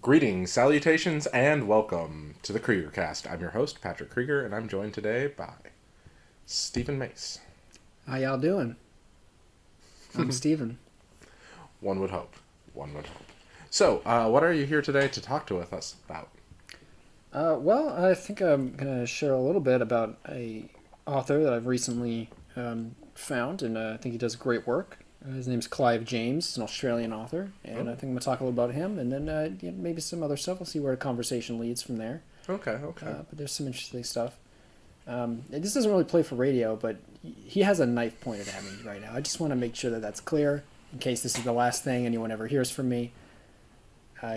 Greetings, salutations, and welcome to the Kreeger cast. I'm your host, Patrick Kreeger, and I'm joined today by Stephen Mace. How y'all doing? I'm Steven. One would hope. One would hope. So, what are you here today to talk to with us about? Well, I think I'm going to share a little bit about a author that I've recently found, and I think he does great work. His name's Clive James. He's an Australian author, and I think I'm going to talk a little about him, and then maybe some other stuff. We'll see where the conversation leads from there. Okay. But there's some interesting stuff. This doesn't really play for radio, but he has a knife pointed at me right now. I just want to make sure that that's clear in case this is the last thing anyone ever hears from me.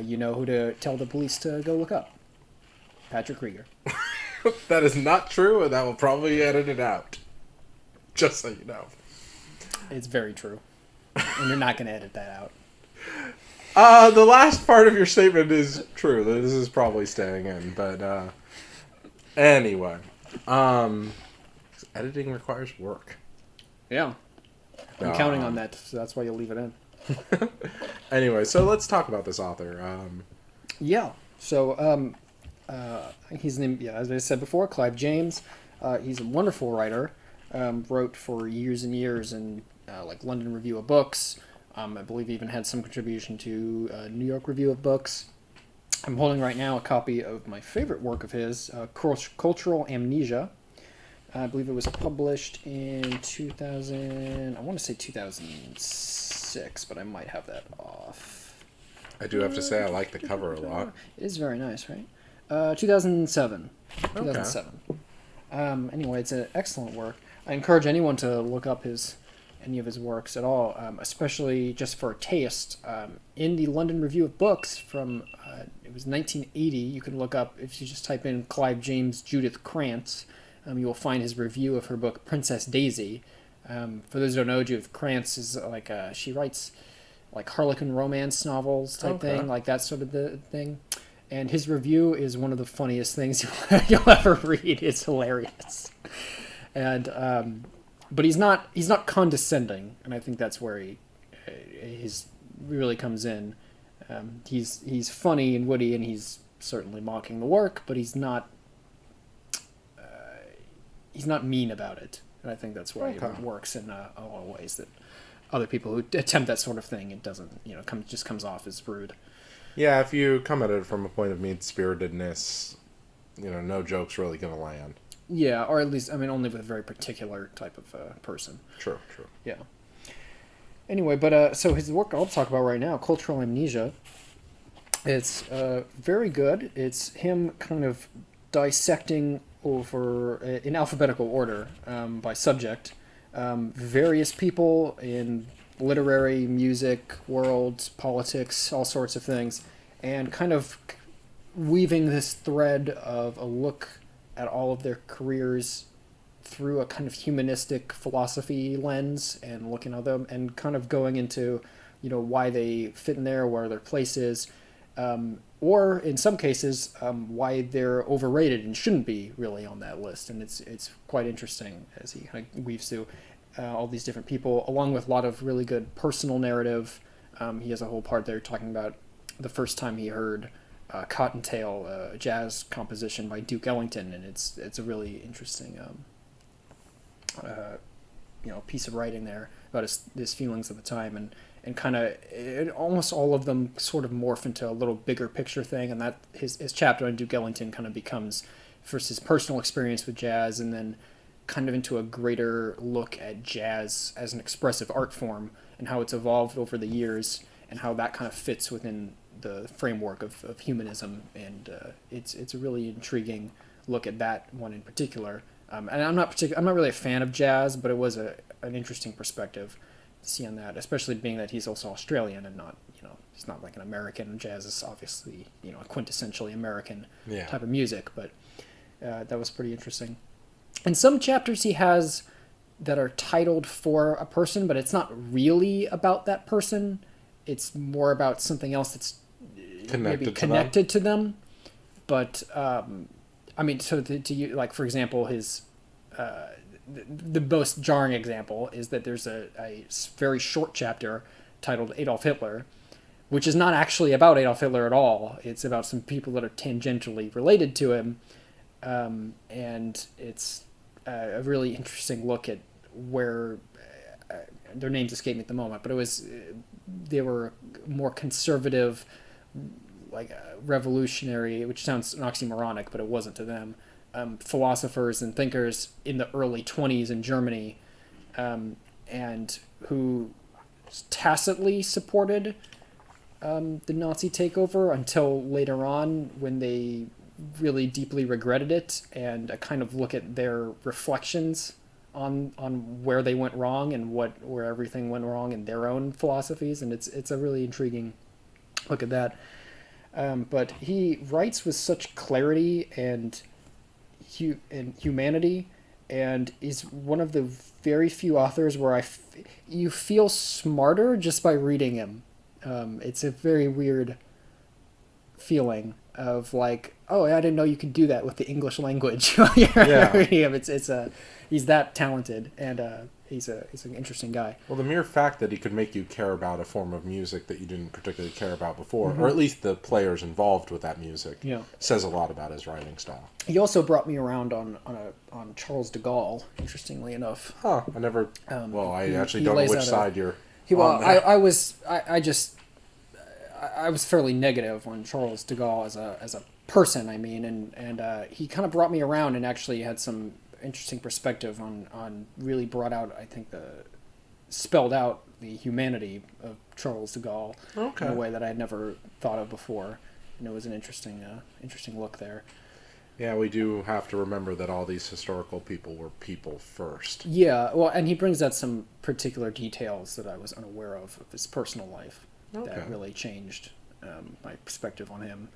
You know who to tell the police to go look up. Patrick Kreeger. That is not true, and that will probably edit it out. Just so you know. It's very true. And you're not going to edit that out. The last part of your statement is true. This is probably staying in, but anyway. Editing requires work. Yeah. I'm counting on that, so that's why you'll leave it in. Anyway, so let's talk about this author. Yeah. So, he's named, as I said before, Clive James. He's a wonderful writer. Wrote for years and years in like London Review of Books. I believe he even had some contribution to New York Review of Books. I'm holding right now a copy of my favorite work of his, Cultural Amnesia. I believe it was published in 2000. I want to say 2006, but I might have that off. I do have to say I like the cover a lot. It is very nice, right? 2007. Okay. 2007. Anyway, it's an excellent work. I encourage anyone to look up any of his works at all, especially just for a taste. In the London Review of Books from, it was 1980, you can look up, if you just type in Clive James Judith Krantz, you will find his review of her book Princess Daisy. For those who don't know, Judith Krantz is like, she writes like Harlequin romance novels type thing, like that sort of the thing. And his review is one of the funniest things you'll ever read. It's hilarious. And but he's not condescending, and I think that's where he really comes in. He's funny and witty, and he's certainly mocking the work, but he's not mean about it. And I think that's why it works in a lot of ways that other people who attempt that sort of thing, it doesn't, just comes off as rude. Yeah, if you come at it from a point of mean-spiritedness, no joke's really going to land. Yeah, or at least, only with a very particular type of person. True. Yeah. Anyway, but so his work I'll talk about right now, Cultural Amnesia, it's very good. It's him kind of dissecting over, in alphabetical order, by subject, various people in literary, music, world, politics, all sorts of things, and kind of weaving this thread of a look at all of their careers through a kind of humanistic philosophy lens, and looking at them and kind of going into, why they fit in there, where their place is, or in some cases, why they're overrated and shouldn't be really on that list. And it's quite interesting as he kind of weaves through all these different people, along with a lot of really good personal narrative. He has a whole part there talking about the first time he heard Cottontail, a jazz composition by Duke Ellington, and it's a really interesting piece of writing there about his feelings at the time, and kind of almost all of them sort of morph into a little bigger picture thing, and that his chapter on Duke Ellington kind of becomes first his personal experience with jazz, and then kind of into a greater look at jazz as an expressive art form and how it's evolved over the years, and how that kind of fits within the framework of humanism. And it's a really intriguing look at that one in particular. And I'm not really a fan of jazz, but it was an interesting perspective to see on that, especially being that he's also Australian and not, he's not like an American. Jazz is obviously, a quintessentially American type of music, but that was pretty interesting. And some chapters he has that are titled for a person, but it's not really about that person. It's more about something else that's connected to them. But so to you, like, for example, his the most jarring example is that there's a very short chapter titled Adolf Hitler, which is not actually about Adolf Hitler at all. It's about some people that are tangentially related to him, and it's a really interesting look at where their names escape me at the moment, but they were more conservative, like revolutionary, which sounds oxymoronic, but it wasn't to them. Philosophers and thinkers in the early 20s in Germany, and who tacitly supported the Nazi takeover until later on when they really deeply regretted it, and a kind of look at their reflections on where they went wrong and where everything went wrong in their own philosophies, and it's a really intriguing look at that. But he writes with such clarity and humanity, and is one of the very few authors where you feel smarter just by reading him. It's a very weird feeling of like, oh, I didn't know you could do that with the English language while you're reading him. He's that talented, and he's an interesting guy. Well, the mere fact that he could make you care about a form of music that you didn't particularly care about before, or at least the players involved with that music, says a lot about his writing style. He also brought me around on Charles de Gaulle, interestingly enough. Huh, I never... I actually don't know which side you're on there. I was fairly negative on Charles de Gaulle as a person, I mean, and he kind of brought me around and actually had some interesting perspective on really brought out, I think, spelled out the humanity of Charles de Gaulle in a way that I had never thought of before, and it was an interesting look there. Yeah, we do have to remember that all these historical people were people first. Yeah, well, and he brings out some particular details that I was unaware of his personal life that really changed my perspective on him.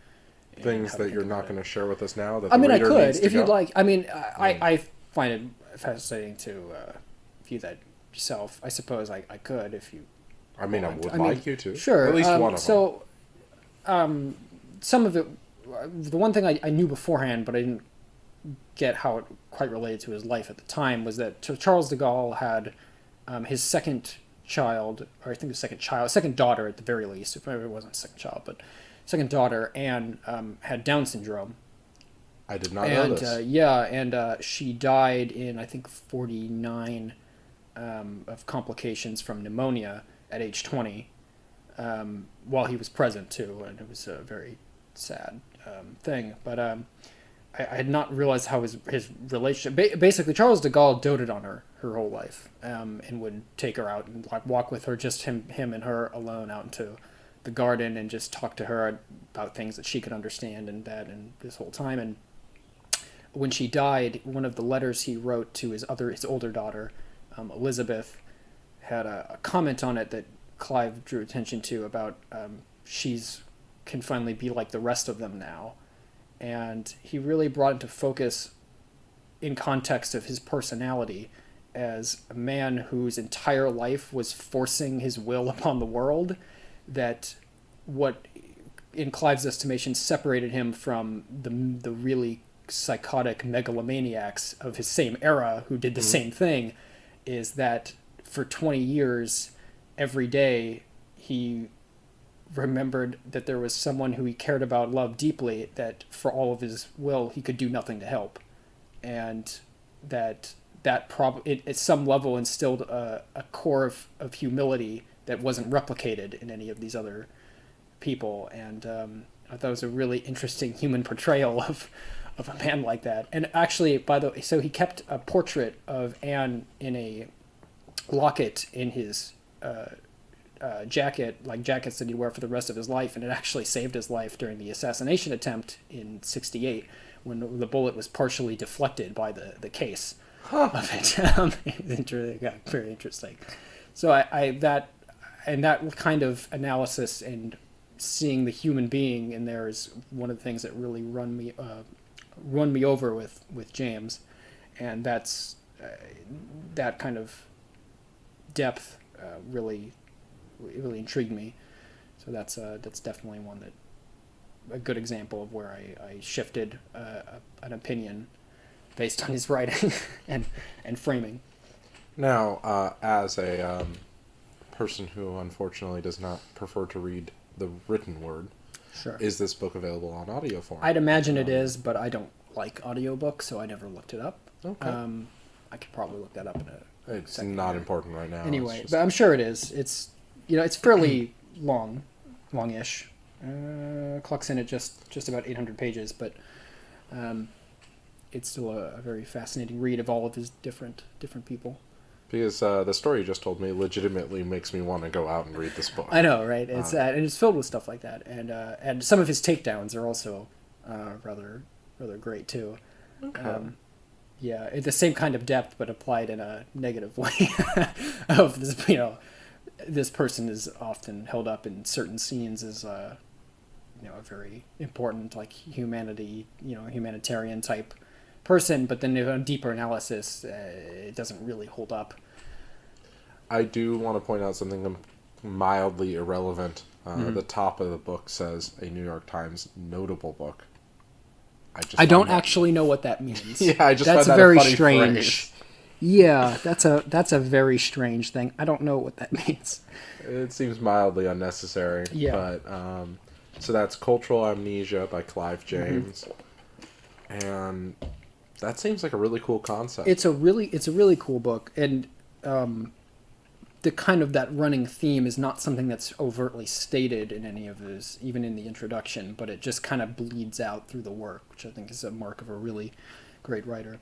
Things that you're not going to share with us now? That I mean, I could, if you'd like. I mean, I find it fascinating to view that yourself. I suppose I could if you... I mean, I would like you to. Sure. At least one of them. So, some of it... The one thing I knew beforehand, but I didn't get how it quite related to his life at the time, was that Charles de Gaulle had his second child, or I think second daughter at the very least, if it wasn't second child, but second daughter, Anne, had Down syndrome. I did not know this. And she died in, I think, 49 of complications from pneumonia at age 20, while he was present, too, and it was a very sad thing. But I had not realized how his relationship... Basically, Charles de Gaulle doted on her whole life, and would take her out and walk with her, just him and her alone, out into the garden, and just talk to her about things that she could understand and this whole time. And when she died, one of the letters he wrote to his older daughter, Elizabeth, had a comment on it that Clive drew attention to about she's can finally be like the rest of them now. And he really brought into focus, in context of his personality, as a man whose entire life was forcing his will upon the world, that what, in Clive's estimation, separated him from the really psychotic megalomaniacs of his same era who did the same thing, is that for 20 years, every day, he remembered that there was someone who he cared about, loved deeply, that for all of his will, he could do nothing to help. And that at some level instilled a core of humility that wasn't replicated in any of these other people. And I thought it was a really interesting human portrayal of a man like that. And actually, by the way, so he kept a portrait of Anne in a locket in his jacket, like jackets that he'd wear for the rest of his life, and it actually saved his life during the assassination attempt in '68, when the bullet was partially deflected by the case of it. It got very interesting. So that kind of analysis and seeing the human being in there is one of the things that really run me over with James, and that's that kind of depth really intrigued me. So that's definitely one that a good example of where I shifted an opinion based on his writing and framing. Now, as a person who unfortunately does not prefer to read the written word. Sure. Is this book available on audio form? I'd imagine it is, but I don't like audiobooks, so I never looked it up. Okay. I could probably look that up in a It's second not here. important right now. Anyway, but I'm sure it is. It's it's fairly longish. Clocks in at just about 800 pages, but it's still a very fascinating read of all of his different people. Because the story you just told me legitimately makes me want to go out and read this book. I know, right? It's and it's filled with stuff like that, and some of his takedowns are also rather great too. Okay. Yeah, it's the same kind of depth, but applied in a negative way. Of this, this person is often held up in certain scenes as a very important, like humanitarian type person, but then on deeper analysis, it doesn't really hold up. I do want to point out something mildly irrelevant. The top of the book says a New York Times notable book. I don't actually know what that means. Yeah, I just that's found that very a funny strange. Phrase. Yeah, that's a very strange thing. I don't know what that means. It seems mildly unnecessary. Yeah. But so that's Cultural Amnesia by Clive James, and that seems like a really cool concept. It's a really cool book, and the kind of that running theme is not something that's overtly stated in any of his, even in the introduction, but it just kind of bleeds out through the work, which I think is a mark of a really great writer.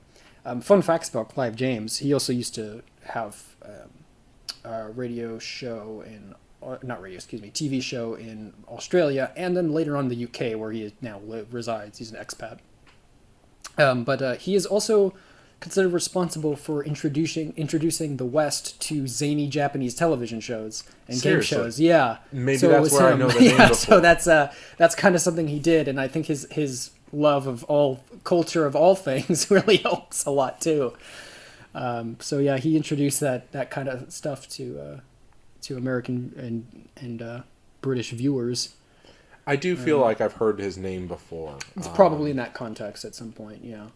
Fun facts about Clive James: he also used to have a radio show TV show in Australia, and then later on the UK, where he now resides. He's an expat. But he is also considered responsible for introducing the West to zany Japanese television shows and Seriously? game shows. Yeah, Maybe so that's where I know the name before. So that's kind of something he did, and I think his love of all culture of all things really helps a lot too. So yeah, he introduced that kind of stuff to American and British viewers. I do feel like I've heard his name before. It's probably in that context at some point, yeah.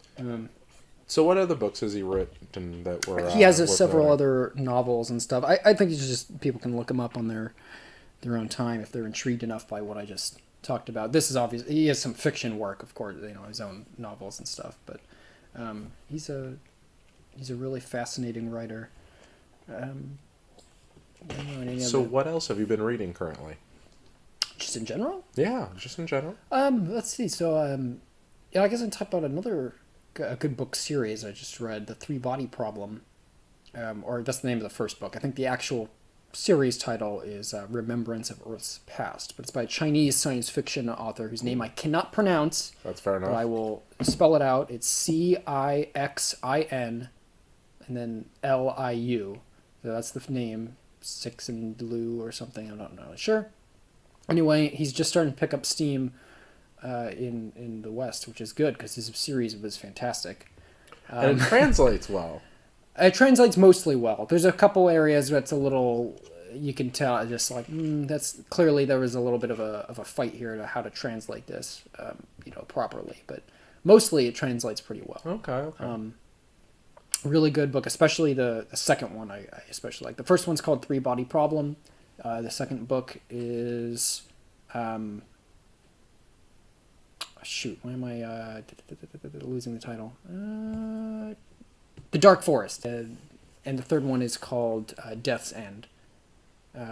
So what other books has he written that were... he has several other novels and stuff. I think it's just people can look him up on their own time if they're intrigued enough by what I just talked about. This is obvious. He has some fiction work, of course, his own novels and stuff, but he's a really fascinating writer. So what else have you been reading currently? Just in general? Yeah, just in general. Let's see. So, I guess I'd talk about another good book series I just read, The Three-Body Problem, or that's the name of the first book. I think the actual series title is Remembrance of Earth's Past, but it's by a Chinese science fiction author whose name I cannot pronounce. That's fair enough. But I will spell it out. It's Cixin and then Liu. So that's the name, Cixin Liu or something. I'm not really sure. Anyway, he's just starting to pick up steam in the West, which is good because his series was fantastic. And it translates well. It translates mostly well. There's a couple areas that's a little, you can tell, just like, that's clearly there was a little bit of a fight here to how to translate this, properly. But mostly it translates pretty well. Okay. Really good book, especially the second one. I especially like. The first one's called Three-Body Problem. The second book is, shoot, why am I losing the title? The Dark Forest, and the third one is called Death's End.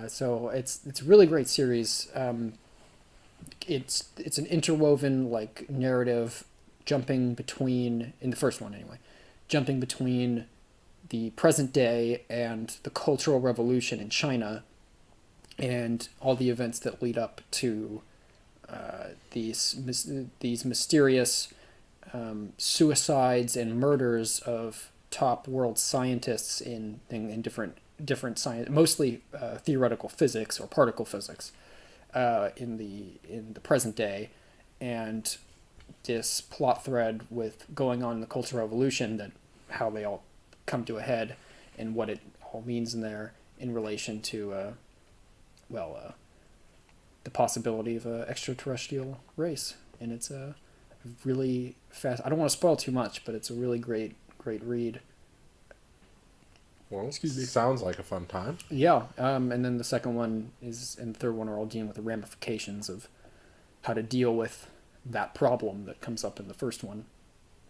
So it's a really great series. It's an interwoven narrative, jumping between, in the first one anyway, jumping between the present day and the Cultural Revolution in China, and all the events that lead up to these mysterious suicides and murders of top world scientists in different science, mostly theoretical physics or particle physics, in the present day, and this plot thread with going on in the Cultural Revolution, that how they all come to a head and what it all means in relation to the possibility of an extraterrestrial race. And it's a really fast, I don't want to spoil too much, but it's a really great read. Well, excuse me. Sounds like a fun time. Yeah, and then the second one and the third one are all dealing with the ramifications of how to deal with that problem that comes up in the first one.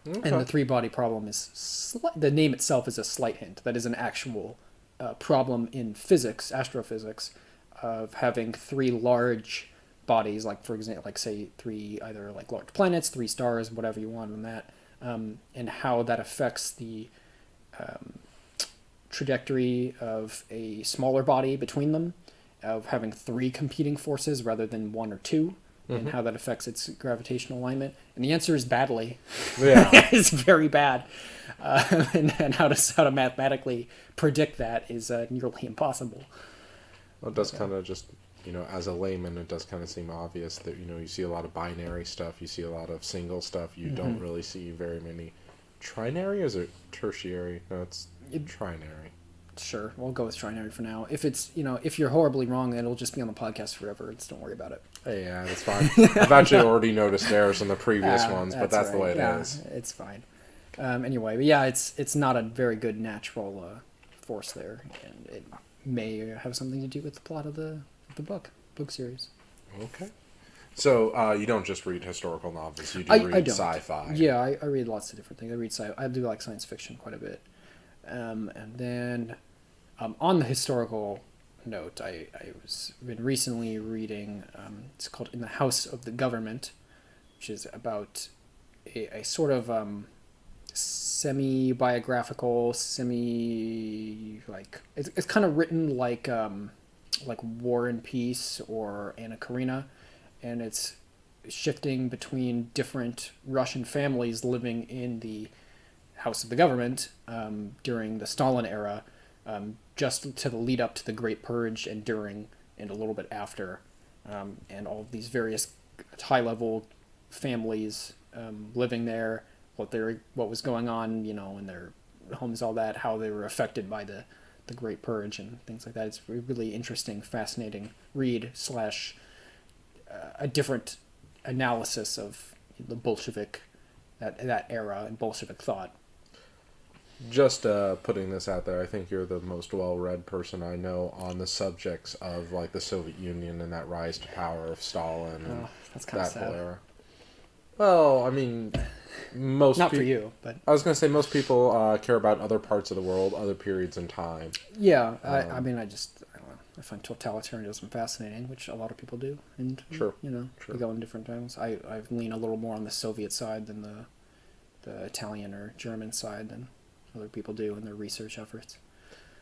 Okay. And the three-body problem is the name itself is a slight hint. That is an actual problem in physics, astrophysics, of having three large bodies, like for example, like say three either like large planets, three stars, whatever you want on that, and how that affects the trajectory of a smaller body between them, of having three competing forces rather than one or two, and how that affects its gravitational alignment. And the answer is badly. Yeah, it's very bad. And how to mathematically predict that is nearly impossible. Well, it does kind of just, as a layman, it does kind of seem obvious that, you see a lot of binary stuff, you see a lot of single stuff, you don't really see very many trinary, or is it tertiary? No, it's trinary. Sure, we'll go with trinary for now. If it's, if you're horribly wrong, then it'll just be on the podcast forever. Just don't worry about it. Yeah, that's fine. I've actually already noticed errors in the previous ones, but that's right. The way it is. It's fine. Anyway, but yeah, it's not a very good natural force there, and it may have something to do with the plot of the book series. Okay. So you don't just read historical novels, you do read sci-fi. Yeah, I read lots of different things. I do like science fiction quite a bit. And then on the historical note, I was been recently reading, it's called In the House of the Government, which is about a sort of semi-biographical, it's kind of written like War and Peace or Anna Karenina, and it's shifting between different Russian families living in the House of the Government during the Stalin era, just to the lead up to the Great Purge and during and a little bit after, and all of these various high-level families living there, what was going on, in their homes, all that, how they were affected by the Great Purge and things like that. It's a really interesting, fascinating read / a different analysis of the Bolshevik, that era and Bolshevik thought. Just putting this out there, I think you're the most well-read person I know on the subjects of like the Soviet Union and that rise to power of Stalin and that's kind of sad. Whole era. Well, I mean, not for you, but I was going to say most people care about other parts of the world, other periods in time. Yeah, I don't know. I find totalitarianism fascinating, which a lot of people do, and sure. We go in different times. I lean a little more on the Soviet side than the Italian or German side than other people do in their research efforts.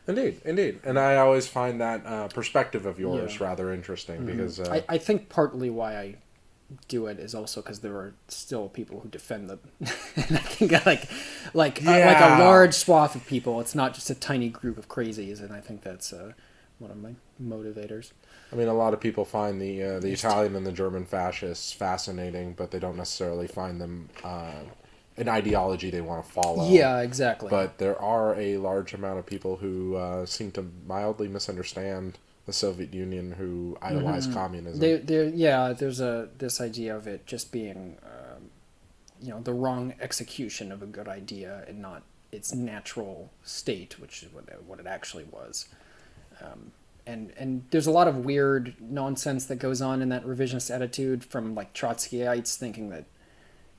Indeed. And I always find that perspective of yours rather interesting because... I think partly why I do it is also because there are still people who defend them. And I think like a large swath of people. It's not just a tiny group of crazies, and I think that's one of my motivators. I mean, a lot of people find the Italian and the German fascists fascinating, but they don't necessarily find them... an ideology they want to follow. Yeah, exactly. But there are a large amount of people who seem to mildly misunderstand the Soviet Union, who idolize communism. There's this idea of it just being, the wrong execution of a good idea and not its natural state, which is what it actually was. And there's a lot of weird nonsense that goes on in that revisionist attitude from like Trotskyites thinking that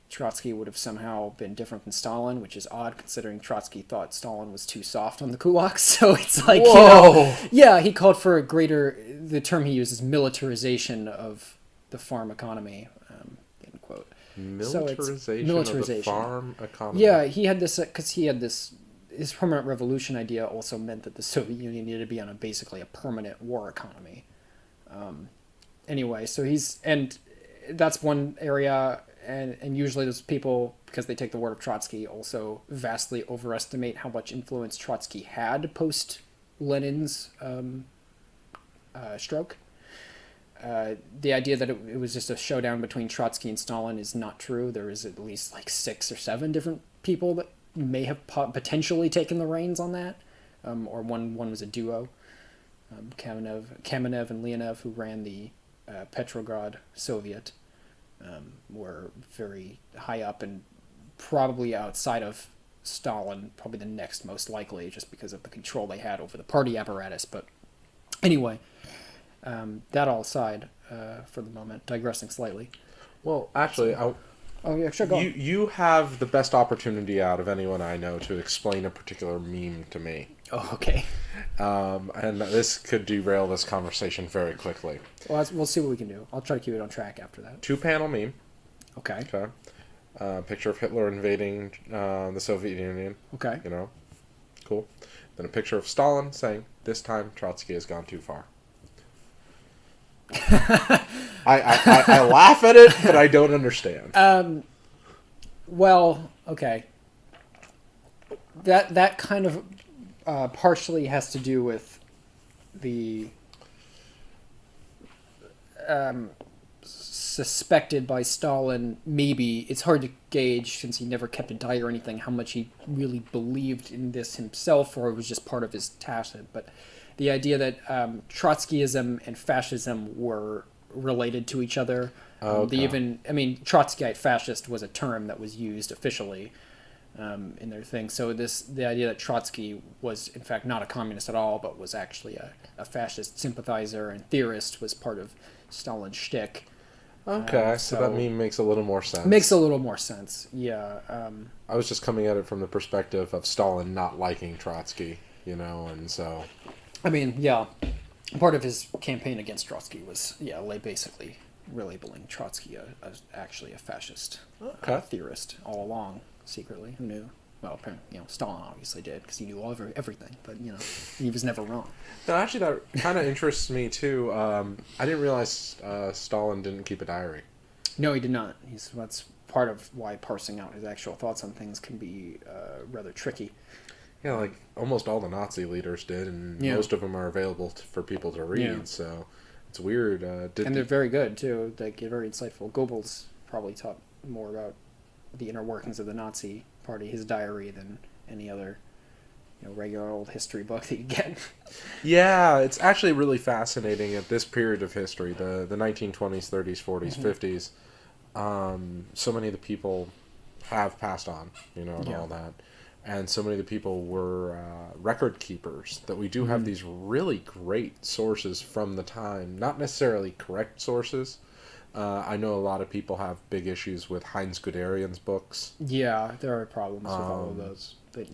Trotsky would have somehow been different than Stalin, which is odd considering Trotsky thought Stalin was too soft on the kulaks. So it's like, he called for a greater, the term he uses, militarization of the farm economy, end quote. Militarization of the farm economy? Yeah, he had this, because his permanent revolution idea also meant that the Soviet Union needed to be on basically a permanent war economy. Anyway, so and that's one area. And usually those people, because they take the word of Trotsky, also vastly overestimate how much influence Trotsky had post-Lenin's stroke. The idea that it was just a showdown between Trotsky and Stalin is not true. There is at least like 6 or 7 different people that may have potentially taken the reins on that. Or one was a duo, Kamenev and Leonev, who ran the Petrograd Soviet. Were very high up and probably outside of Stalin probably the next most likely, just because of the control they had over the party apparatus. But anyway, that all aside, for the moment, digressing slightly. Well, actually, Oh yeah, sure, go on. you have the best opportunity out of anyone I know to explain a particular meme to me. Oh, okay. And this could derail this conversation very quickly. Well, we'll see what we can do. I'll try to keep it on track after that. 2-panel meme. Okay. Okay. Picture of Hitler invading the Soviet Union. Okay. You know, cool. Then a picture of Stalin saying, "This time Trotsky has gone too far." I laugh at it, but I don't understand. Well, okay. That kind of partially has to do with the suspected by Stalin. Maybe it's hard to gauge since he never kept a diary or anything how much he really believed in this himself, or it was just part of his tacit. But the idea that Trotskyism and fascism were related to each other. Okay. Trotskyite fascist was a term that was used officially in their thing. So the idea that Trotsky was in fact not a communist at all, but was actually a fascist sympathizer and theorist, was part of Stalin's shtick. Okay, so that meme makes a little more sense. Makes a little more sense, yeah. I was just coming at it from the perspective of Stalin not liking Trotsky, and so... I mean, yeah, part of his campaign against Trotsky was, basically relabeling Trotsky actually a fascist theorist all along, secretly. Who knew? Well, apparently, Stalin obviously did, because he knew everything, but, he was never wrong. No, actually, that kind of interests me, too. I didn't realize Stalin didn't keep a diary. No, he did not. That's part of why parsing out his actual thoughts on things can be rather tricky. Yeah, like almost all the Nazi leaders did, and most of them are available for people to read, so it's weird. And they're very good, too. They get very insightful. Goebbels probably taught more about the inner workings of the Nazi party, his diary, than any other regular old history book that you get. Yeah, it's actually really fascinating at this period of history, the 1920s, 30s, 40s, 50s. So many of the people have passed on, and all that. And so many of the people were record keepers, that we do have these really great sources from the time. Not necessarily correct sources. I know a lot of people have big issues with Heinz Guderian's books. Yeah, there are problems with all of those, but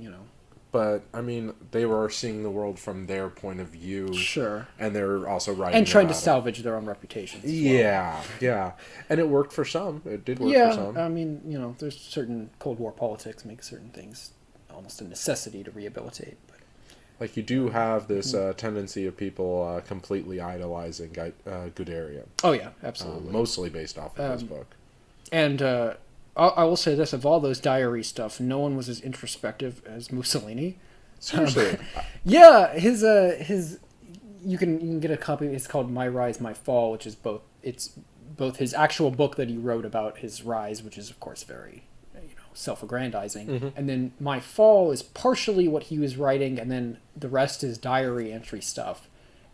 But, I mean, they were seeing the world from their point of view. Sure. And they're also writing and trying to about salvage their own reputations as well. Yeah. And it worked for some. It did work for some. I mean, there's certain Cold War politics make certain things almost a necessity to rehabilitate. But like, you do have this tendency of people completely idolizing Guderian. Oh, yeah, absolutely. Mostly based off of his book. And I will say this, of all those diary stuff, no one was as introspective as Mussolini. Seriously. Yeah, his you can get a copy. It's called My Rise, My Fall, which is both his actual book that he wrote about his rise, which is of course very self-aggrandizing, and then My Fall is partially what he was writing, and then the rest is diary entry stuff.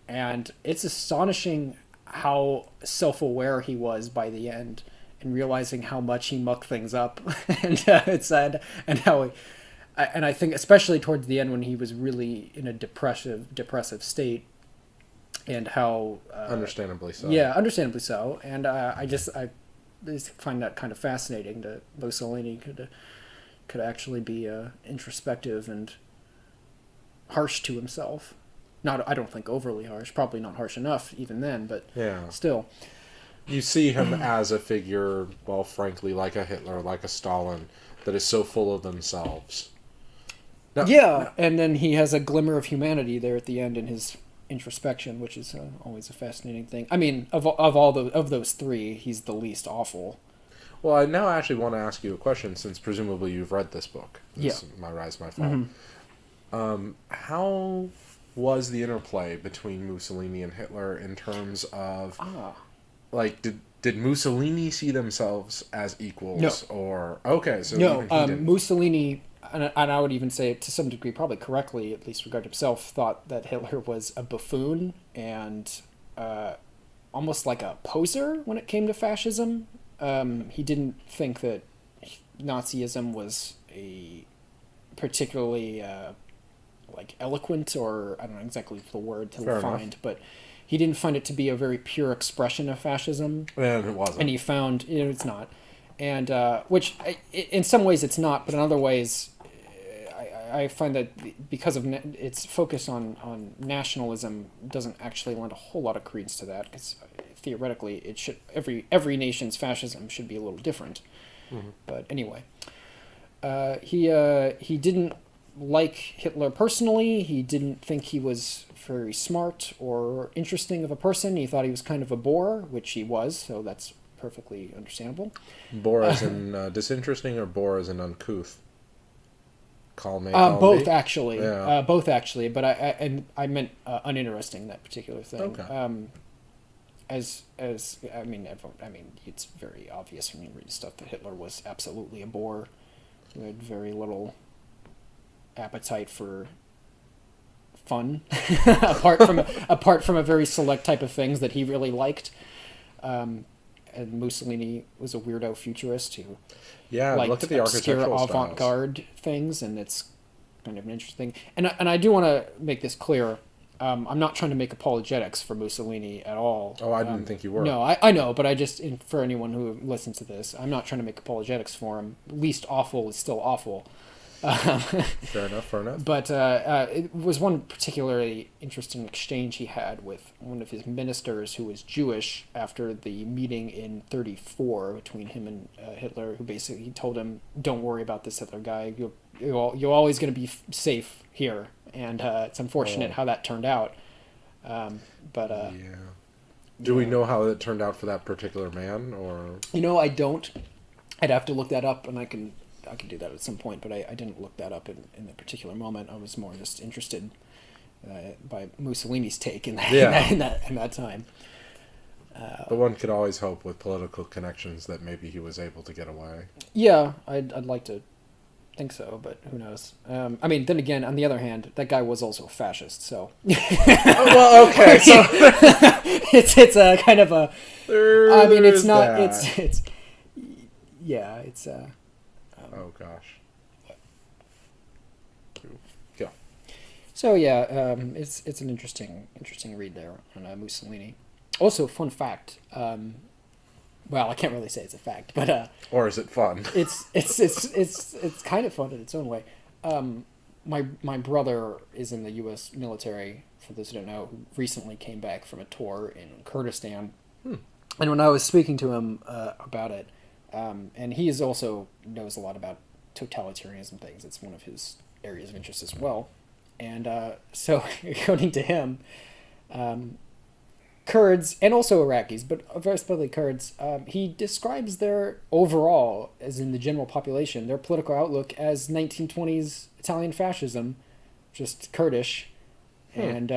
And it's astonishing how self-aware he was by the end, and realizing how much he mucked things up, and it's sad, and how and I think especially towards the end when he was really in a depressive state, and how understandably so. Yeah, understandably so. And I just find that kind of fascinating, that Mussolini could actually be introspective and harsh to himself. I don't think overly harsh, probably not harsh enough even then, but still. You see him as a figure, well, frankly, like a Hitler, like a Stalin, that is so full of themselves. And then he has a glimmer of humanity there at the end in his introspection, which is always a fascinating thing. I mean, of those three, he's the least awful. Well, I now actually want to ask you a question, since presumably you've read this book. My Rise, My Fall. How was the interplay between Mussolini and Hitler in terms of... Like, did Mussolini see themselves as equals? No. Or... Okay, so... No, Mussolini... And I would even say, to some degree, probably correctly, at least regard himself, thought that Hitler was a buffoon and almost like a poser when it came to fascism. He didn't think that Nazism was particularly like eloquent, or I don't know exactly the word to Fair find, enough. but he didn't find it to be a very pure expression of fascism. And it wasn't. And he found, it's not, and which in some ways it's not, but in other ways I find that because of its focus on nationalism doesn't actually lend a whole lot of credence to that, because theoretically it should, every nation's fascism should be a little different. Mm-hmm. But anyway, he didn't like Hitler personally. He didn't think he was very smart or interesting of a person. He thought he was kind of a bore, which he was, so that's perfectly understandable. Bore as in disinteresting, or bore as in uncouth? Calm Both actually. Yeah. Both actually, but I meant uninteresting, that particular thing. Okay. As I mean, it's very obvious when you read stuff that Hitler was absolutely a bore, who had very little appetite for fun, apart from a very select type of things that he really liked. And Mussolini was a weirdo futurist who liked look at the obscure architectural avant-garde things, and it's kind of an interesting. And I do want to make this clear. I'm not trying to make apologetics for Mussolini at all. Oh, I didn't think you were. No, I know, but I just, for anyone who listens to this, I'm not trying to make apologetics for him. Least awful is still awful. Fair enough. But it was one particularly interesting exchange he had with one of his ministers who was Jewish after the meeting in 1934 between him and Hitler, who basically told him, "Don't worry about this Hitler guy. You're always going to be safe here." And it's unfortunate how that turned out. Yeah. Do we know how it turned out for that particular man, or? I don't. I'd have to look that up, and I can do that at some point, but I didn't look that up in that particular moment. I was more just interested by Mussolini's take in that time. But one could always hope with political connections that maybe he was able to get away. Yeah, I'd like to think so, but who knows? I mean, then again, on the other hand, that guy was also a fascist, so. Well, okay, so it's a kind of a. I mean, it's not. That. It's. Yeah, it's. Oh gosh. Go. So yeah, it's an interesting read there on Mussolini. Also, fun fact. Well, I can't really say it's a fact, but or is it fun? It's kind of fun in its own way. My brother is in the U.S. military. For those who don't know, who recently came back from a tour in Kurdistan, and when I was speaking to him about it. And he also knows a lot about totalitarianism things. It's one of his areas of interest as well. And so, according to him, Kurds, and also Iraqis, but especially Kurds, he describes their overall, as in the general population, their political outlook as 1920s Italian fascism, just Kurdish. And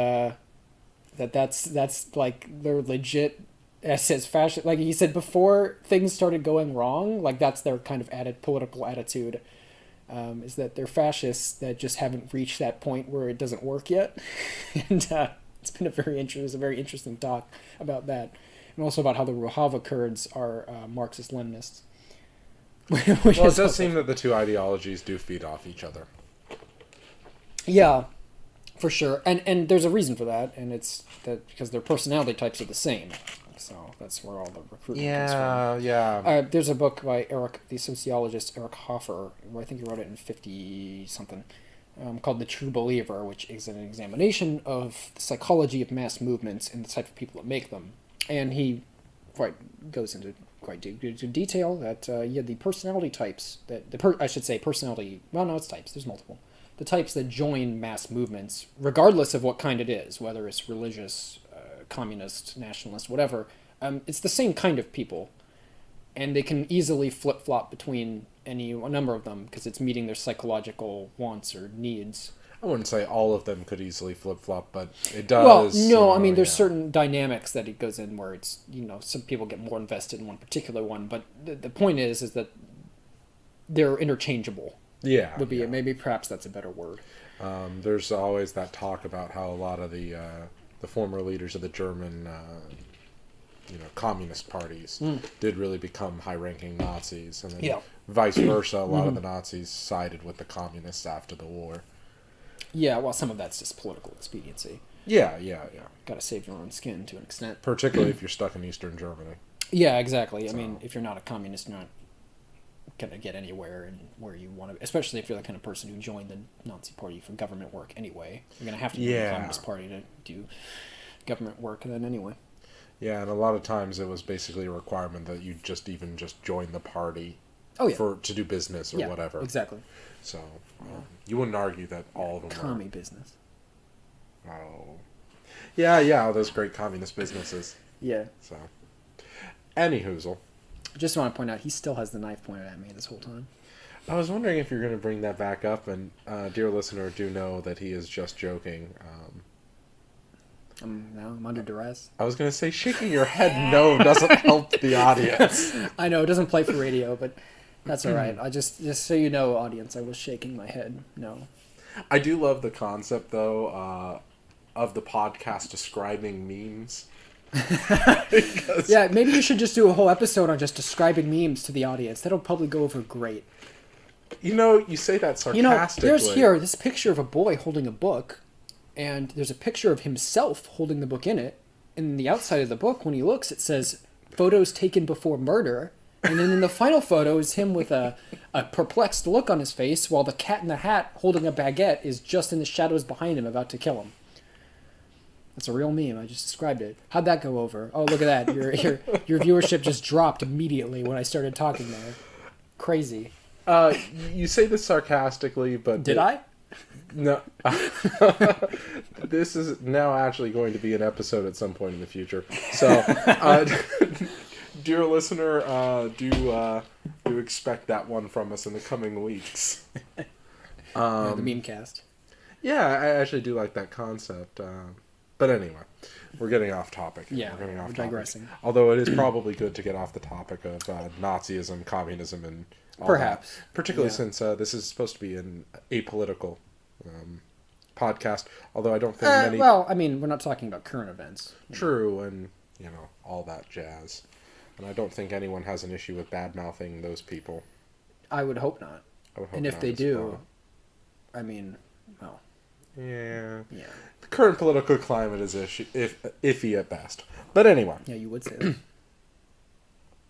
that's like their legit... As fascist, like he said, before things started going wrong, like that's their kind of political attitude, is that they're fascists that just haven't reached that point where it doesn't work yet. And it's been a very interesting talk about that, and also about how the Rojava Kurds are Marxist-Leninists. Well, it does seem that the two ideologies do feed off each other. Yeah, for sure, and there's a reason for that, and it's that because their personality types are the same. So that's where all the recruitment comes from. Yeah. There's a book by the sociologist Eric Hoffer, who I think he wrote it in 50-something, called The True Believer, which is an examination of the psychology of mass movements and the type of people that make them. And he goes into quite detail that the personality types, personality, well, no, it's types, there's multiple. The types that join mass movements, regardless of what kind it is, whether it's religious, communist, nationalist, whatever, it's the same kind of people, and they can easily flip-flop between a number of them because it's meeting their psychological wants or needs. I wouldn't say all of them could easily flip-flop, but it does. Well, no, I mean, there's certain dynamics that it goes in where it's, some people get more invested in one particular one, but the point is that they're interchangeable. Yeah. Maybe perhaps that's a better word. There's always that talk about how a lot of the former leaders of the German communist parties did really become high-ranking Nazis, and then Yeah. vice versa. A lot of the Nazis sided with the communists after the war. Yeah, well, some of that's just political expediency. Yeah. Got to save your own skin to an extent. Particularly if you're stuck in Eastern Germany. Yeah, exactly. I So- mean, if you're not a communist, you're not going to get anywhere and where you want to, especially if you're the kind of person who joined the Nazi Party for government work anyway. You're going to have to join the Communist Party to do government work then anyway. Yeah, and a lot of times it was basically a requirement that you just join the party to do business or whatever. Exactly. So you wouldn't argue that all of them Commie business. Oh. Yeah, all those great communist businesses. Yeah. So, anyhoozle. Just want to point out, he still has the knife pointed at me this whole time. I was wondering if you're going to bring that back up, and dear listener, do know that he is just joking. I'm under duress. I was going to say shaking your head no doesn't help the audience. I know, it doesn't play for radio, but that's all right. I just so you know, audience, I was shaking my head no. I do love the concept, though, of the podcast describing memes. Yeah, maybe you should just do a whole episode on just describing memes to the audience. That'll probably go over great. You say that sarcastically. There's here this picture of a boy holding a book, and there's a picture of himself holding the book in it. And the outside of the book, when he looks, it says, "Photos taken before murder." And then in the final photo is him with a perplexed look on his face, while the cat in the hat holding a baguette is just in the shadows behind him, about to kill him. That's a real meme. I just described it. How'd that go over? Oh, look at that. Your viewership just dropped immediately when I started talking there. Crazy. You say this sarcastically, but... Did I? No. This is now actually going to be an episode at some point in the future. So, dear listener, do expect that one from us in the coming weeks. The meme cast. Yeah, I actually do like that concept. But anyway, we're getting off topic. Yeah, we're digressing. Topic. Although it is probably good to get off the topic of Nazism, communism, and all perhaps that. Particularly since this is supposed to be an apolitical podcast. Although I don't think many... Well, I mean, we're not talking about current events. True, and, all that jazz. And I don't think anyone has an issue with bad-mouthing those people. I would hope not. And if they do, I mean, well... Yeah. Yeah. The current political climate is iffy at best. But anyway. Yeah, you would say that.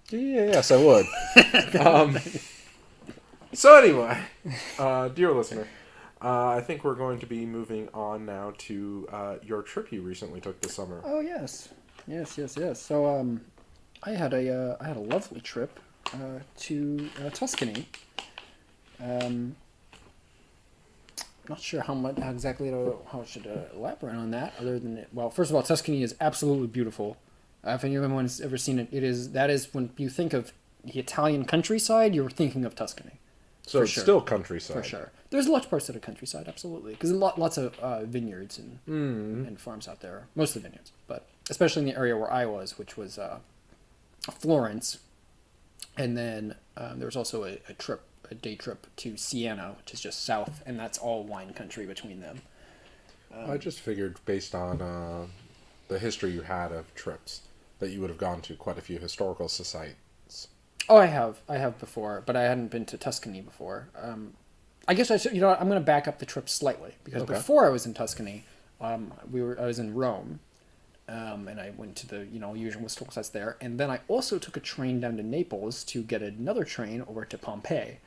Yes, I would. So anyway, dear listener, I think we're going to be moving on now to your trip you recently took this summer. Oh yes. So I had a lovely trip to Tuscany. Not sure how exactly how I should elaborate on that. Other than first of all, Tuscany is absolutely beautiful. If anyone's ever seen it, that is when you think of the Italian countryside, you're thinking of Tuscany. So it's still countryside. For sure. There's large parts of the countryside, absolutely, because lots of vineyards and farms out there. Most of the vineyards, but especially in the area where I was, which was Florence, and then there was also a day trip to Siena, which is just south, and that's all wine country between them. I just figured, based on the history you had of trips, that you would have gone to quite a few historical sites. Oh, I have before, but I hadn't been to Tuscany before. I guess I should, I'm going to back up the trip slightly, because before I was in Tuscany, I was in Rome, and I went to the usual historical sites there, and then I also took a train down to Naples to get another train over to Pompeii.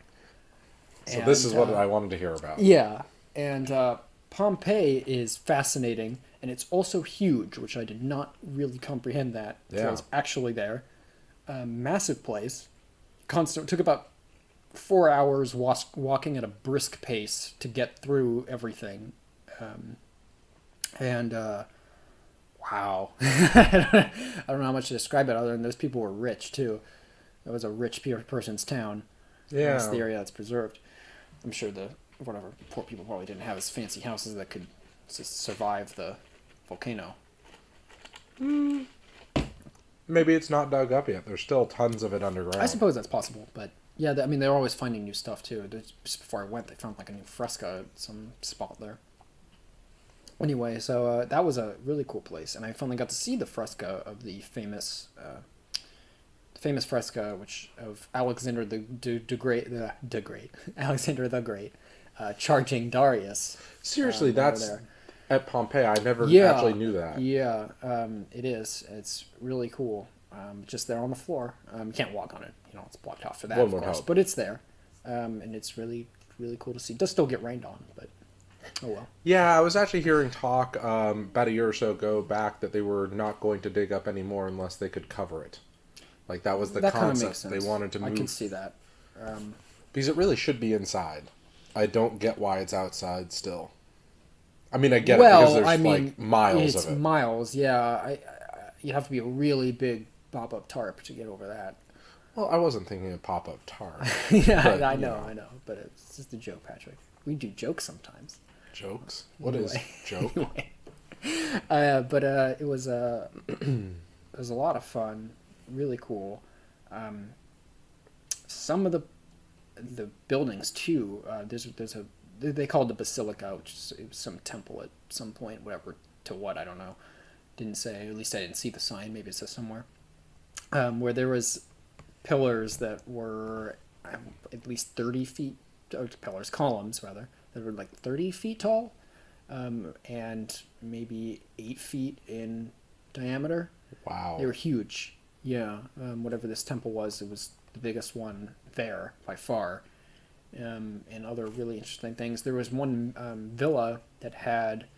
So this is what I wanted to hear about. Yeah, and Pompeii is fascinating, and it's also huge, which I did not really comprehend that until I was actually there. Massive place. Took about 4 hours walking at a brisk pace to get through everything. Wow. I don't know how much to describe it other than those people were rich, too. It was a rich person's town. Yeah. That's the area that's preserved. I'm sure poor people probably didn't have as fancy houses that could survive the volcano. Maybe it's not dug up yet. There's still tons of it underground. I suppose that's possible, but yeah, they're always finding new stuff too. Just before I went, they found like a new fresco at some spot there. Anyway, so that was a really cool place, and I finally got to see the fresco of the famous fresco, which of Alexander the Great, Alexander the Great, charging Darius. Seriously, that's there. at Pompeii. I never Yeah, actually knew that. Yeah, it is. It's really cool. Just there on the floor. You can't walk on it. It's blocked off for that, One of would course. hope. But it's there, and it's really, really cool to see. It does still get rained on, but oh well. Yeah, I was actually hearing talk about a year or so ago back that they were not going to dig up anymore unless they could cover it. Like that was the That kind of concept. makes sense. They wanted to move I can see that. because it really should be inside. I don't get why it's outside still. I mean, I get it because there's like miles it's of it. miles. Yeah, you'd have to be a really big pop-up tarp to get over that. Well, I wasn't thinking of pop-up tar. Yeah, But, I know, but it's just a joke, Patrick. We do jokes sometimes. Jokes? What is joke? Anyway. But it was it was a lot of fun, really cool. Some of the buildings too. There's a they call it the basilica, which is some temple at some point, whatever to what I don't know. Didn't say. At least I didn't see the sign. Maybe it says somewhere. Where there was pillars that were at least 30 feet. Columns rather, that were like 30 feet tall, and maybe 8 feet in diameter. Wow. They were huge. Yeah, whatever this temple was, it was the biggest one there by far. And other really interesting things. There was one villa that had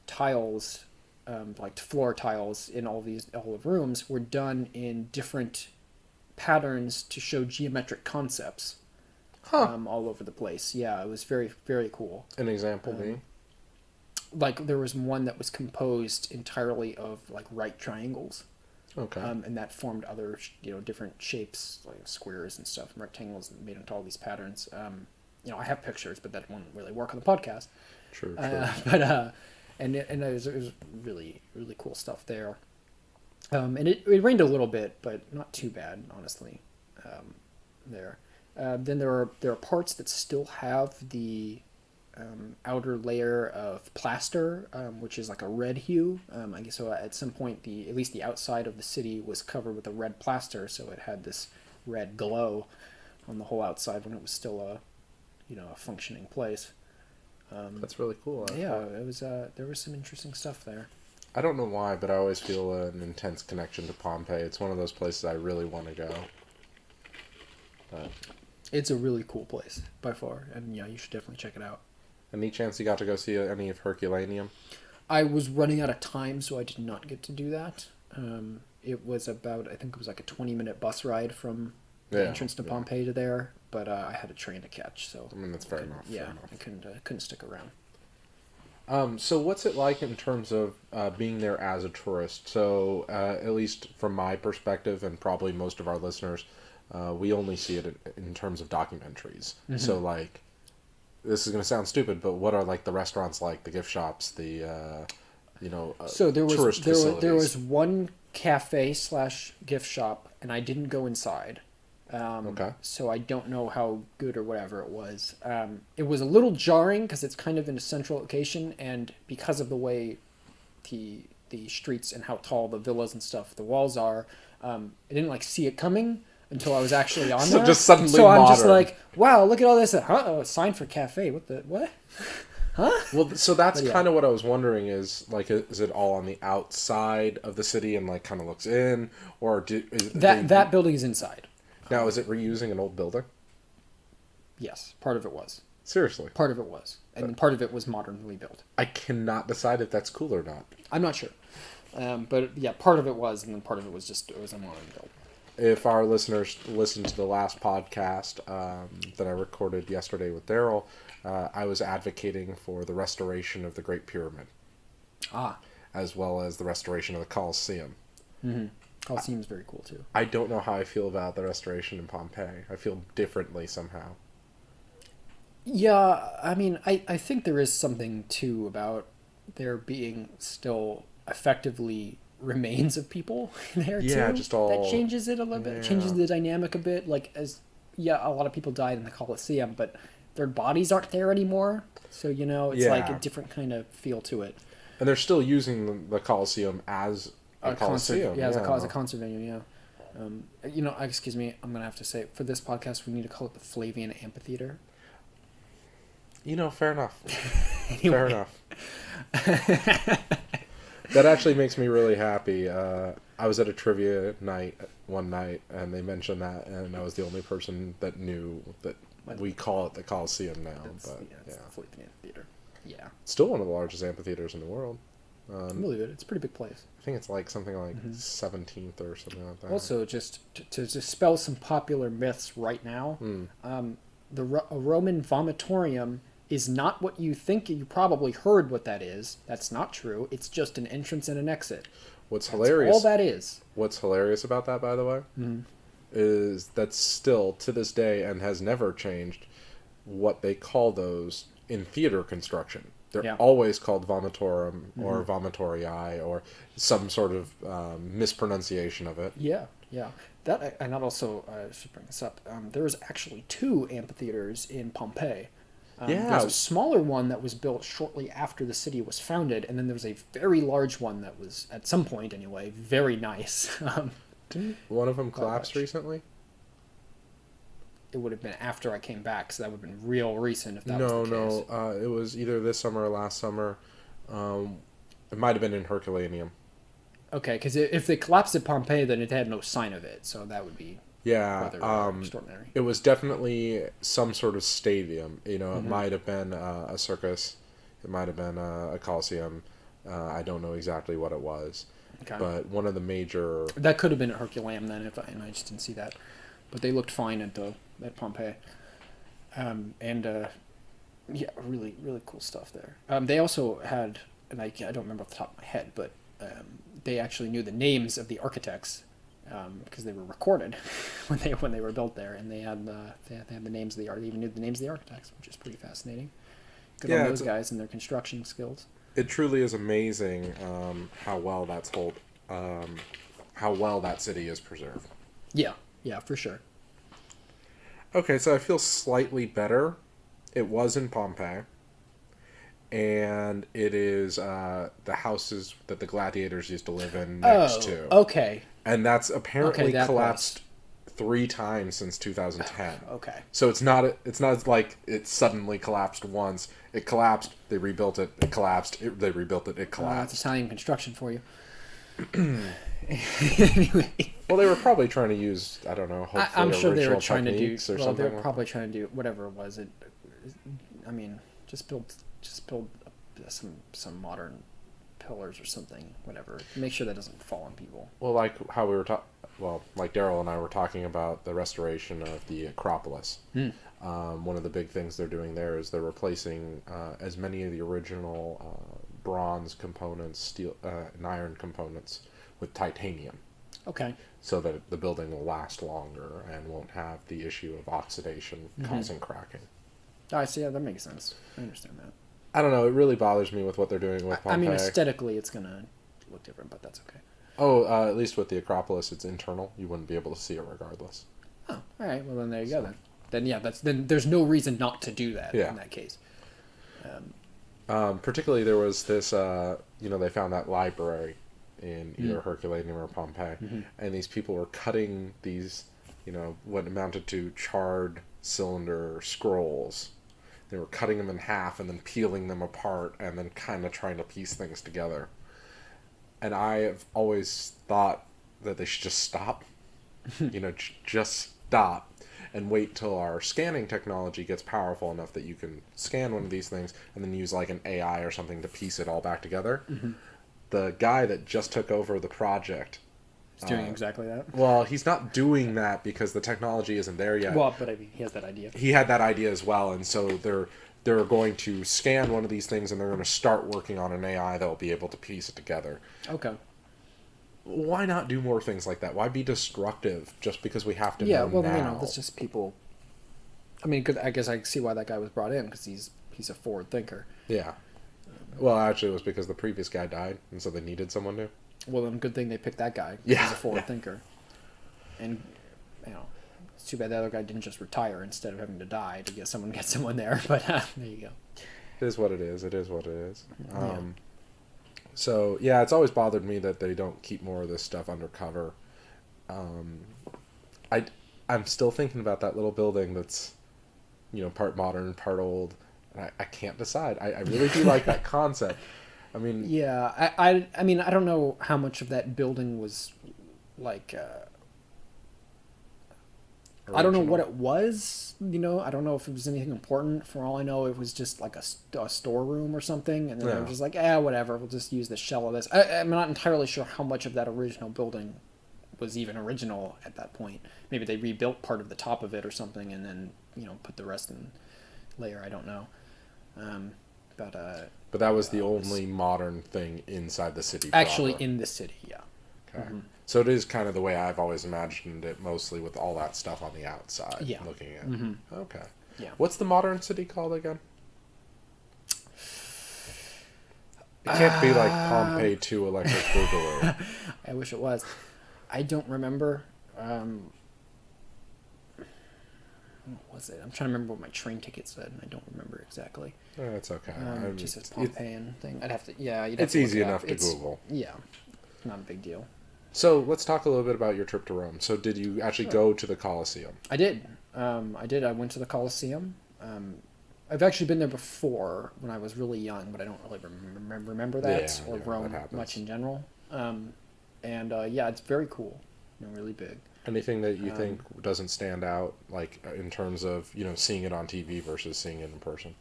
tiles, like floor tiles in all the rooms were done in different patterns to show geometric concepts. All over the place. Yeah, it was very, very cool. An example being? Like there was one that was composed entirely of like right triangles. Okay. And that formed other, different shapes like squares and stuff, and rectangles, and made into all these patterns. I have pictures, but that won't really work on the podcast. True. But it was really, really cool stuff there. And it rained a little bit, but not too bad, honestly. There. Then there are parts that still have the outer layer of plaster, which is like a red hue. I guess so. At some point, at least the outside of the city was covered with a red plaster, so it had this red glow on the whole outside when it was still a functioning place. That's really cool. Yeah, it was. There was some interesting stuff there. I don't know why, but I always feel an intense connection to Pompeii. It's one of those places I really want to go. But It's a really cool place by far, and you should definitely check it out. any chance you got to go see any of Herculaneum? I was running out of time, so I did not get to do that. It was about, I think it was like a 20-minute bus ride from the entrance to Pompeii to there, but I had a train to catch, so... I mean, that's fair enough. Yeah, fair enough. I couldn't stick around. So what's it like in terms of being there as a tourist? So at least from my perspective, and probably most of our listeners, we only see it in terms of documentaries. Mm-hmm. So like, this is going to sound stupid, but what are like the restaurants like, the gift shops, the so tourist facilities? There was one cafe/gift shop, and I didn't go inside. Okay. So I don't know how good or whatever it was. It was a little jarring because it's kind of in a central location, and because of the way the streets and how tall the villas and stuff, the walls are, I didn't like see it coming until I was actually on there. So just suddenly So I'm just modern. like, wow, look at all this. A sign for cafe. What? Huh? Well, so that's But yeah. kind of what I was wondering is, like, is it all on the outside of the city and, like, kind of looks in? Or That building is inside. Now, is it reusing an old building? Yes, part of it was. Seriously. Part of it was. And then part of it was modernly built. I cannot decide if that's cool or not. I'm not sure. But yeah, part of it was, and then part of it was a modern build. If our listeners listened to the last podcast that I recorded yesterday with Daryl, I was advocating for the restoration of the Great Pyramid. As well as the restoration of the Colosseum. Mm-hmm. Colosseum's very cool too. I don't know how I feel about the restoration in Pompeii. I feel differently somehow. Yeah, I mean, I think there is something too about there being still effectively remains of people there too. Yeah, just all... That changes it a little bit. Changes the dynamic a bit. Like, a lot of people died in the Colosseum, but their bodies aren't there anymore. So, it's like a different kind of feel to it. And they're still using the Coliseum as a Coliseum. Yeah, as a concert venue, yeah. Excuse me, I'm going to have to say, for this podcast, we need to call it the Flavian Amphitheater. Fair enough. Fair enough. That actually makes me really happy. I was at a trivia night one night, and they mentioned that, and I was the only person that knew that we call it the Coliseum now. It's the Flavian Amphitheater. Yeah. Still one of the largest amphitheaters in the world. I believe it. It's a pretty big place. I think it's like something like 17th or something like that. Also, just to dispel some popular myths right now, a Roman vomitorium is not what you think. You probably heard what that is. That's not true. It's just an entrance and an exit. What's hilarious? All that is. What's hilarious about that, by the way, is that still to this day and has never changed what they call those in theater construction. They're always called vomitorium or vomitorii or some sort of mispronunciation of it. Yeah. That, and that also, I should bring this up, there was actually 2 amphitheaters in Pompeii. There's a smaller one that was built shortly after the city was founded, and then there was a very large one that was, at some point anyway, very nice. Didn't one of them collapse recently? It would have been after I came back, so that would have been real recent if that was the case. No. It was either this summer or last summer. It might have been in Herculaneum. Okay, because if they collapsed at Pompeii, then it had no sign of it, so that would be rather extraordinary. It was definitely some sort of stadium. It might have been a circus. It might have been a Coliseum. I don't know exactly what it was. Okay. But one of the major... That could have been at Herculaneum then, and I just didn't see that. But they looked fine at Pompeii. Really, really cool stuff there. They also had, and I don't remember off the top of my head, but they actually knew the names of the architects because they were recorded when they were built there, and they had the names of they even knew the names of the architects, which is pretty fascinating. Good on those guys and their construction skills. It truly is amazing how well that city is preserved. Yeah, for sure. Okay, so I feel slightly better. It was in Pompeii, and it is the houses that the gladiators used to live in next to. Okay. And that's apparently collapsed 3 times since 2010. Okay. So it's not like it suddenly collapsed once. It collapsed, they rebuilt it, it collapsed, they rebuilt it, it collapsed. That's Italian construction for you. Anyway. Well, they were probably trying to use, I don't know, hopefully I'm sure they were trying to do something. They were probably trying to do whatever it was. Just build some modern pillars or something, whatever. Make sure that doesn't fall on people. Well, like how we were like Daryl and I were talking about the restoration of the Acropolis. One of the big things they're doing there is they're replacing as many of the original bronze components, steel and iron components with titanium. Okay. So that the building will last longer and won't have the issue of oxidation causing cracking. I see. Yeah, that makes sense. I understand that. I don't know. It really bothers me with what they're doing with Pompeii. I mean, aesthetically, it's going to look different, but that's okay. Oh, at least with the Acropolis, it's internal. You wouldn't be able to see it regardless. Oh, all right. Well, then there you go. Then there's no reason not to do that in that case. Particularly, there was this. They found that library in either Herculaneum or Pompeii, and these people were cutting these, what amounted to charred cylinder scrolls. They were cutting them in half and then peeling them apart and then kind of trying to piece things together. And I have always thought that they should just stop. Just stop and wait till our scanning technology gets powerful enough that you can scan one of these things and then use like an AI or something to piece it all back together. The guy that just took over the project... He's doing exactly that? Well, he's not doing that because the technology isn't there yet. Well, but I mean, he has that idea. He had that idea as well, and so they're going to scan one of these things and they're going to start working on an AI that will be able to piece it together. Okay. Why not do more things like that? Why be destructive just because we have to know now? Yeah, well, that's just people... I mean, I guess I see why that guy was brought in, because he's a forward thinker. Yeah. Well, actually, it was because the previous guy died, and so they needed someone new. Well, then good thing they picked that guy. He's a forward thinker. And, it's too bad the other guy didn't just retire instead of having to die to get someone there. But there you go. It is what it is. It is what it is. So yeah, it's always bothered me that they don't keep more of this stuff undercover. Um, I I'm still thinking about that little building that's, part modern, part old, and I can't decide. I really do like that concept. I mean, Yeah, I mean, I don't know how much of that building was like. I don't know original. what it was. I don't know if it was anything important. For all I know, it was just like a storeroom or something, and then they were Yeah. just like, whatever. We'll just use the shell of this. I'm not entirely sure how much of that original building was even original at that point. Maybe they rebuilt part of the top of it or something, and then put the rest in layer. I don't know. Um, But that was the it was only modern thing inside the city actually proper. in the city. Yeah. Okay. So it is kind of the way I've always imagined it, mostly with all that stuff on the outside. Yeah. Looking at. Okay. Yeah. What's the modern city called again? It can't be like Pompeii 2 Electric Boogaloo. I wish it was. I don't remember. What was it? I'm trying to remember what my train ticket said, and I don't remember exactly. That's okay. It just says Pompeian thing. I'd have to. Yeah, you'd have It's to look easy it up. enough to Google. Yeah, not a big deal. So let's talk a little bit about your trip to Rome. So did you actually go to the Colosseum? I did. I did. I went to the Colosseum. I've actually been there before when I was really young, but I don't really remember that or Rome that happens. much in general. Yeah, it's very cool. Really big. Anything that you think doesn't stand out, like in terms of seeing it on TV versus seeing it in person?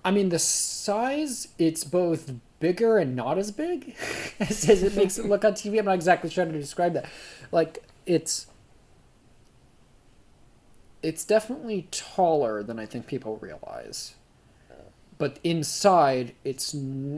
I mean, the size, it's both bigger and not as big as it makes it look on TV. I'm not exactly trying to describe that. Like, it's definitely taller than I think people realize. But inside,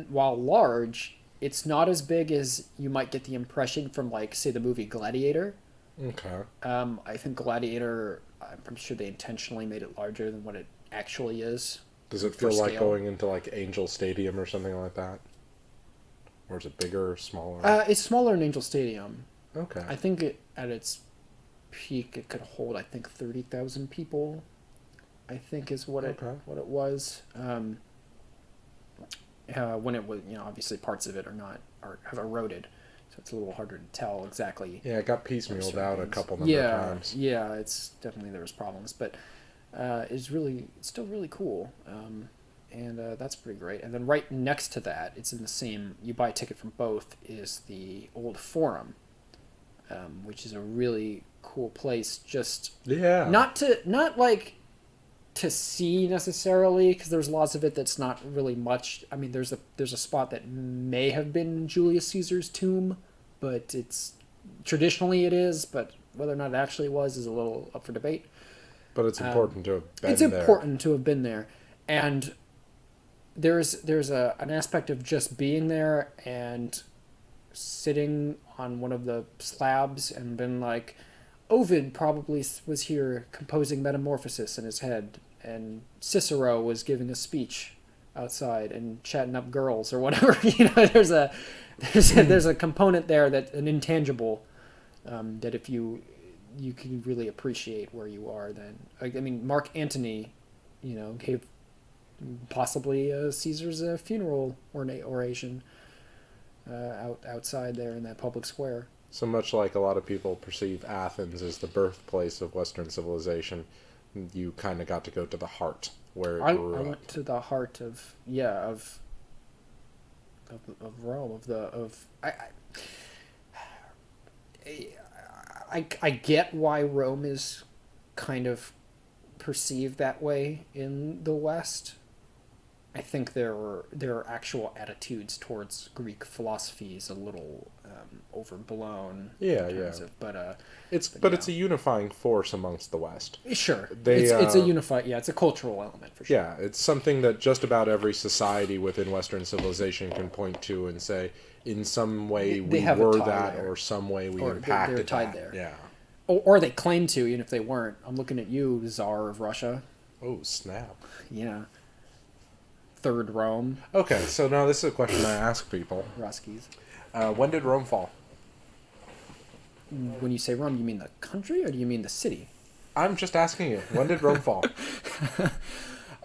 while large, it's not as big as you might get the impression from, like, say, the movie Gladiator. Okay. I think Gladiator, I'm pretty sure they intentionally made it larger than what it actually is. Does it feel like going into like Angel Stadium or something like that? Or is it bigger or smaller? It's smaller than Angel Stadium. Okay. I think at its peak it could hold 30,000 people. I think is what it was. When it was obviously parts of it have eroded, so it's a little harder to tell exactly. Yeah, it got piecemealed out a couple number of times. Yeah, it's definitely there was problems, but it's still really cool. And that's pretty great. And then right next to that, it's in the same. You buy a ticket from both. Is the old Forum, which is a really cool place. Just not like to see necessarily, because there's lots of it that's not really much. I mean, there's a spot that may have been Julius Caesar's tomb, but it's traditionally it is. But whether or not it actually was is a little up for debate. But it's important to have been there. It's important to have been there, and there's an aspect of just being there and sitting on one of the slabs and been like, Ovid probably was here composing Metamorphosis in his head, and Cicero was giving a speech outside and chatting up girls or whatever. There's a component there that an intangible that if you can really appreciate where you are. Then I mean, Mark Antony, gave possibly Caesar's funeral oration outside there in that public square. So much like a lot of people perceive Athens as the birthplace of Western civilization, you kind of got to go to the heart where it grew up. I went to the heart of Rome, I get why Rome is kind of perceived that way in the West. I think there are actual attitudes towards Greek philosophy is a little overblown. It's a unifying force amongst the West. Sure, it's a unified. Yeah, it's a cultural element for sure. Yeah, it's something that just about every society within Western civilization can point to and say, in some way we were that, or some way we impacted they're tied that. There. Yeah. Or they claim to, even if they weren't. I'm looking at you, Tsar of Russia. Oh, snap. Yeah. Third Rome. Okay, so now this is a question I ask people. Ruskies. When did Rome fall? When you say Rome, you mean the country or do you mean the city? I'm just asking you. When did Rome fall?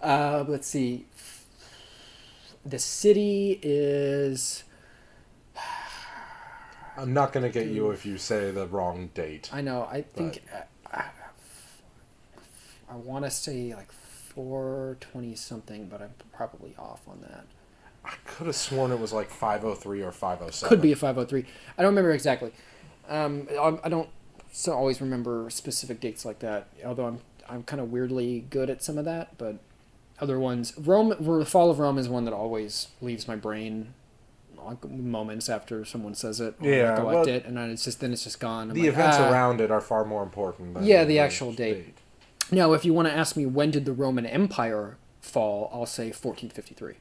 Let's see. The city is I'm not gonna get you if you say the wrong date. I know. I think I want to say like 420 something, but I'm probably off on that. I could have sworn it was like 503 or 507. Could be a 503. I don't remember exactly. I don't always remember specific dates like that. Although I'm kind of weirdly good at some of that, but other ones. The Fall of Rome is one that always leaves my brain moments after someone says it. Or Yeah, recollect it, and then it's just gone. The events around it are far more important than the actual date. Now, if you want to ask me when did the Roman Empire fall, I'll say 1453.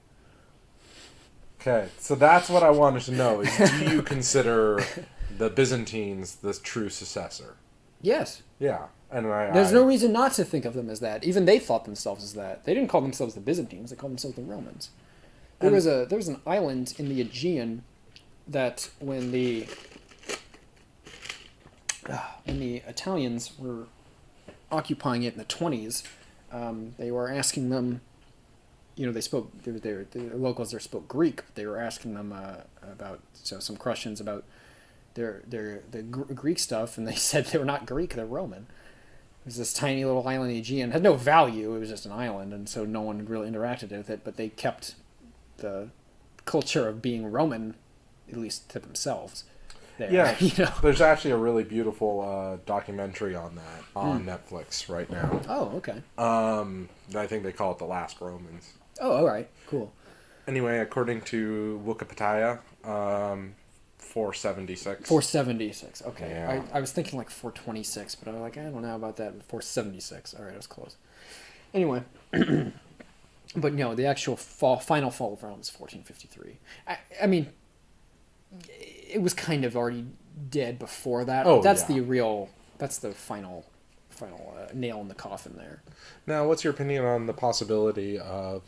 Okay, so that's what I wanted to know. Is do you consider the Byzantines the true successor? Yes. Yeah, and there's no reason not to think of them as that. Even they thought themselves as that. They didn't call themselves the Byzantines. They called themselves the Romans. There was an island in the Aegean that when the Italians were occupying it in the 20s, they were asking them. They spoke. The locals there spoke Greek. But they were asking them about some questions about the Greek stuff, and they said they were not Greek. They're Roman. It was this tiny little island in the Aegean. It had no value. It was just an island, and so no one really interacted with it. But they kept the culture of being Roman, at least to themselves. There. Yeah, there's actually a really beautiful documentary on that on Netflix right now. Oh, okay. I think they call it The Last Romans. Oh, all right, cool. Anyway, according to Wikipedia, 476. 476. Okay, yeah. I was thinking like 426, but I was like, I don't know about that. 476. All right, I was close. Anyway, but no, the actual final fall of Rome is 1453. I mean, it was kind of already dead before that. Oh, that's yeah. That's the final nail in the coffin there. Now, what's your opinion on the possibility of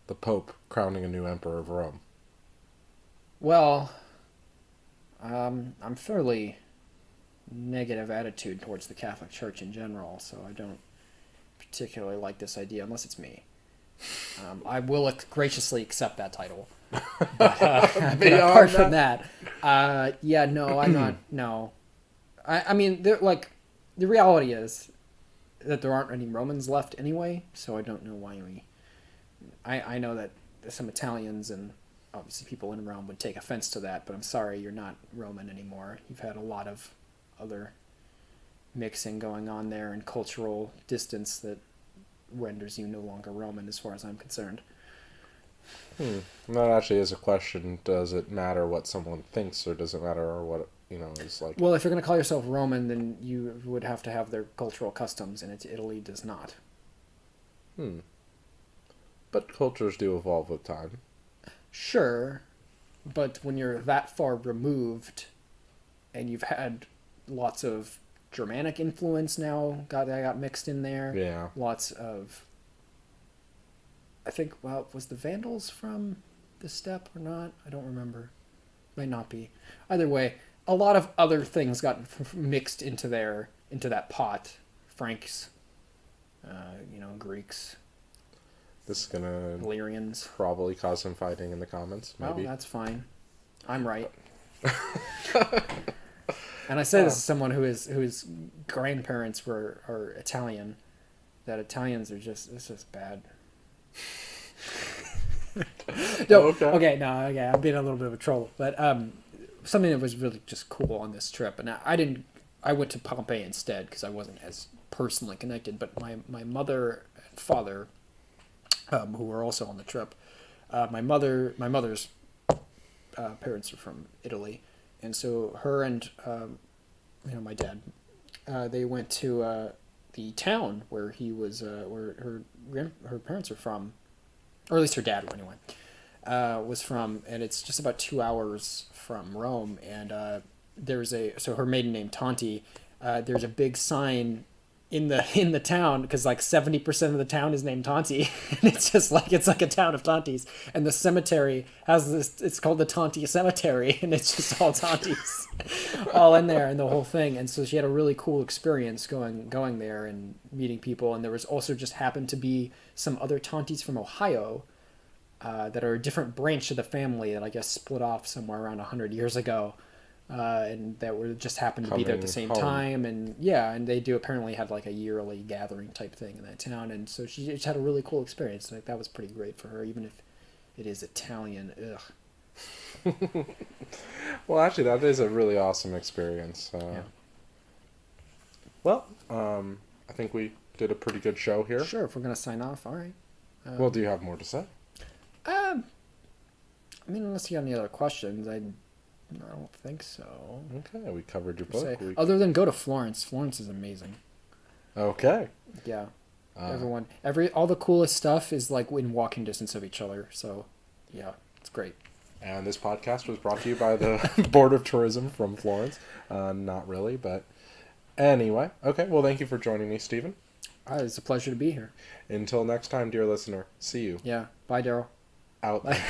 the Pope crowning a new emperor of Rome? Well, I'm fairly negative attitude towards the Catholic Church in general, so I don't particularly like this idea unless it's me. I will graciously accept that title. But apart from that, no, I'm not. No, I mean, like, the reality is that there aren't any Romans left anyway, so I don't know why I know that some Italians and obviously people in Rome would take offense to that, but I'm sorry, you're not Roman anymore. You've had a lot of other mixing going on there and cultural distance that renders you no longer Roman as far as I'm concerned. That actually is a question. Does it matter what someone thinks, or does it matter what is like? Well, if you're going to call yourself Roman, then you would have to have their cultural customs, and Italy does not. But cultures do evolve with time. Sure, but when you're that far removed, and you've had lots of Germanic influence now got mixed in there. Yeah. Lots of. I think, was the Vandals from the steppe or not? I don't remember. Might not be. Either way, a lot of other things got mixed into that pot. Franks, Greeks. This is gonna Illyrians. probably cause some fighting in the comments. Maybe. Well, that's fine. I'm right. And I say this as someone whose grandparents are Italian. That Italians are it's just bad. Okay, I'm being a little bit of a troll, but something that was really just cool on this trip, and I went to Pompeii instead because I wasn't as personally connected, but my mother and father, who were also on the trip, my mother's parents are from Italy, and so her and my dad, they went to the town where he was, where her parents are from, or at least her dad anyway, was from, and it's just about 2 hours from Rome. And so her maiden name Tanti. There's a big sign in the town because like 70% of the town is named Tanti, and it's like a town of Tantis. And the cemetery has this. It's called the Tanti Cemetery, and it's just all Tantis, all in there, and the whole thing. And so she had a really cool experience going there and meeting people. And there was also just happened to be some other Tantis from Ohio that are a different branch of the family that I guess split off somewhere around 100 years ago. and that were just happened to be there at the Coming same home. time, and yeah, and they do apparently have like a yearly gathering type thing in that town, and so she just had a really cool experience. Like that was pretty great for her, even if it is Italian. Ugh. Well, actually, that is a really awesome experience. Yeah. Well, I think we did a pretty good show here. Sure, if we're gonna sign off, all right. Well, do you have more to say? I mean, unless you got any other questions, I don't think so. Okay, we covered your Say, book. other than go to Florence. Florence is amazing. Okay. Yeah. All the coolest stuff is like in walking distance of each other. So, yeah, it's great. And this podcast was brought to you by the Board of Tourism from Florence. Not really, but anyway. Okay, well, thank you for joining me, Stephen. It's a pleasure to be here. Until next time, dear listener, see you. Yeah. Bye, Daryl. Out. Bye.